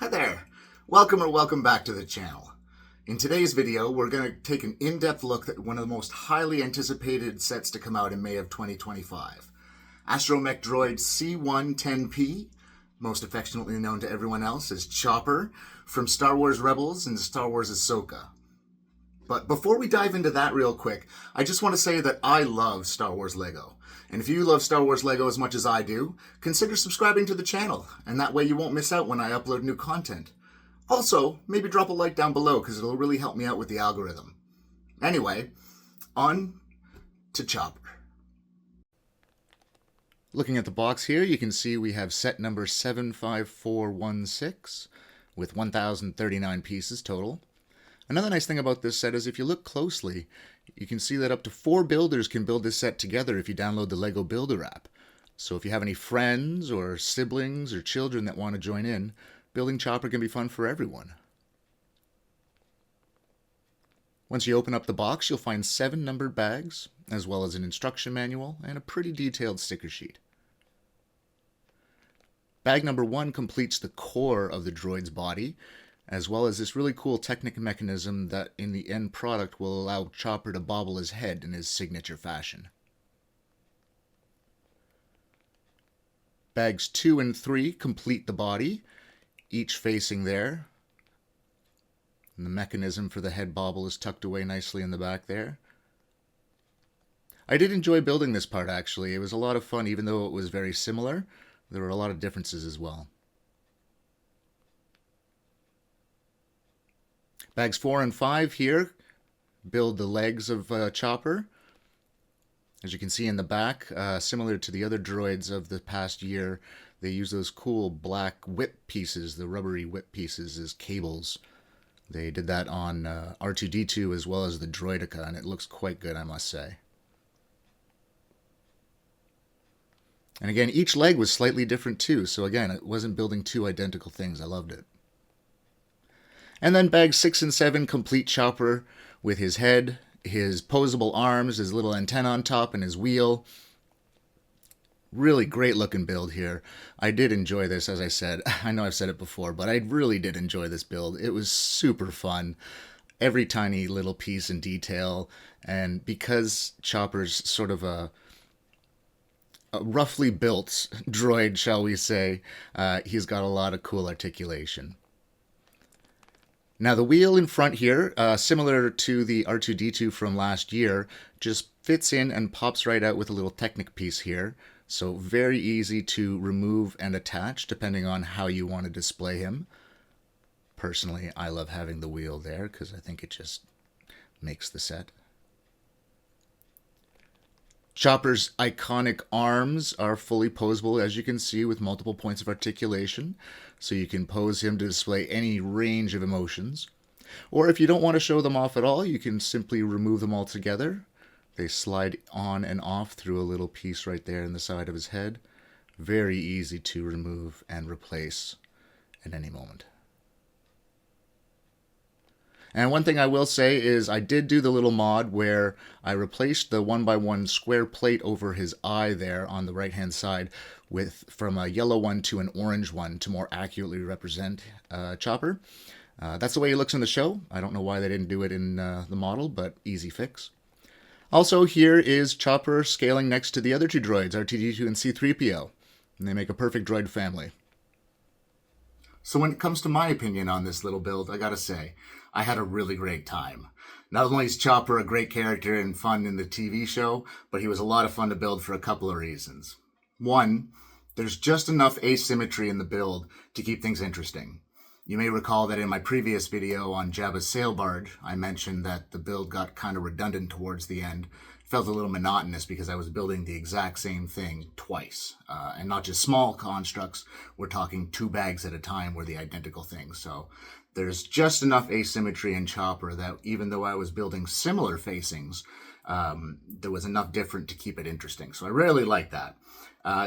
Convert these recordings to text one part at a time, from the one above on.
Hi there! Welcome back to the channel. In today's video, we're going to take an in-depth look at one of the most highly anticipated sets to come out in May of 2025. Astromech droid C1-10P, most affectionately known to everyone else as Chopper, from Star Wars Rebels and Star Wars Ahsoka. But before we dive into that real quick, I just want to say that I love Star Wars Lego. And if you love Star Wars Lego as much as I do, consider subscribing to the channel, and that way you won't miss out when I upload new content. Also, maybe drop a like down below because it'll really help me out with the algorithm. Anyway, on to Chopper. Looking at the box here, you can see we have set number 75416 with 1,039 pieces total. Another nice thing about this set is if you look closely, you can see that up to 4 builders can build this set together if you download the Lego Builder app. So if you have any friends or siblings or children that want to join in, building Chopper can be fun for everyone. Once you open up the box, you'll find 7 numbered bags, as well as an instruction manual and a pretty detailed sticker sheet. Bag number 1 completes the core of the droid's body, as well as this really cool Technic mechanism that in the end product will allow Chopper to bobble his head in his signature fashion. Bags 2 and 3 complete the body, each facing there. And the mechanism for the head bobble is tucked away nicely in the back there. I did enjoy building this part actually. It was a lot of fun even though it was very similar. There were a lot of differences as well. Bags 4 and 5 here build the legs of Chopper. As you can see in the back, similar to the other droids of the past year, they use those cool black whip pieces, the rubbery whip pieces, as cables. They did that on R2-D2 as well as the Droideka, and it looks quite good, I must say. And again, each leg was slightly different too, so again, it wasn't building 2 identical things. I loved it. And then bags 6 and 7 complete Chopper with his head, his posable arms, his little antenna on top, and his wheel. Really great looking build here. I did enjoy this, as I said. I know I've said it before, but I really did enjoy this build. It was super fun. Every tiny little piece and detail. And because Chopper's sort of a roughly built droid, shall we say, he's got a lot of cool articulation. Now the wheel in front here, similar to the R2-D2 from last year, just fits in and pops right out with a little Technic piece here. So very easy to remove and attach depending on how you want to display him. Personally, I love having the wheel there because I think it just makes the set. Chopper's iconic arms are fully posable, as you can see, with multiple points of articulation, so you can pose him to display any range of emotions. Or if you don't want to show them off at all, you can simply remove them altogether. They slide on and off through a little piece right there in the side of his head. Very easy to remove and replace at any moment. And one thing I will say is I did do the little mod where I replaced the 1x1 square plate over his eye there on the right hand side from a yellow one to an orange one to more accurately represent Chopper. That's the way he looks in the show. I don't know why they didn't do it in the model, but easy fix. Also here is Chopper scaling next to the other 2 droids, R2-D2 and C-3PO, and they make a perfect droid family. So when it comes to my opinion on this little build, I gotta say, I had a really great time. Not only is Chopper a great character and fun in the TV show, but he was a lot of fun to build for a couple of reasons. One, there's just enough asymmetry in the build to keep things interesting. You may recall that in my previous video on Jabba's sail barge, I mentioned that the build got kind of redundant towards the end. It felt a little monotonous because I was building the exact same thing twice. And not just small constructs, we're talking 2 bags at a time were the identical things. So there's just enough asymmetry in Chopper that even though I was building similar facings, there was enough different to keep it interesting. So I really like that.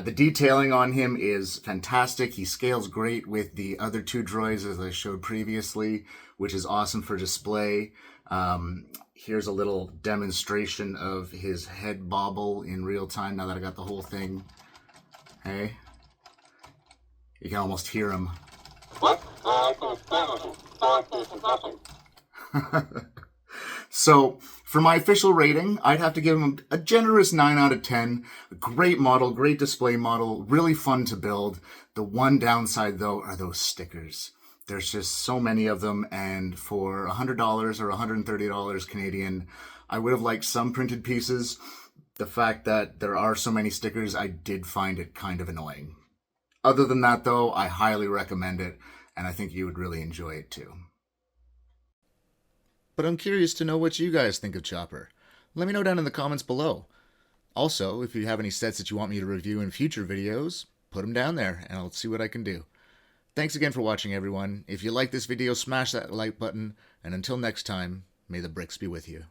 The detailing on him is fantastic. He scales great with the other 2 droids as I showed previously, which is awesome for display. Here's a little demonstration of his head bobble in real time now that I got the whole thing. Hey, you can almost hear him So, for my official rating, I'd have to give him a generous 9 out of 10. A great model, great display model, really fun to build. The one downside, though, are those stickers. There's just so many of them, and for $100 or $130 Canadian, I would have liked some printed pieces. The fact that there are so many stickers, I did find it kind of annoying. Other than that, though, I highly recommend it, and I think you would really enjoy it too. But I'm curious to know what you guys think of Chopper. Let me know down in the comments below. Also, if you have any sets that you want me to review in future videos, put them down there and I'll see what I can do. Thanks again for watching, everyone. If you like this video, smash that like button, and until next time, may the bricks be with you.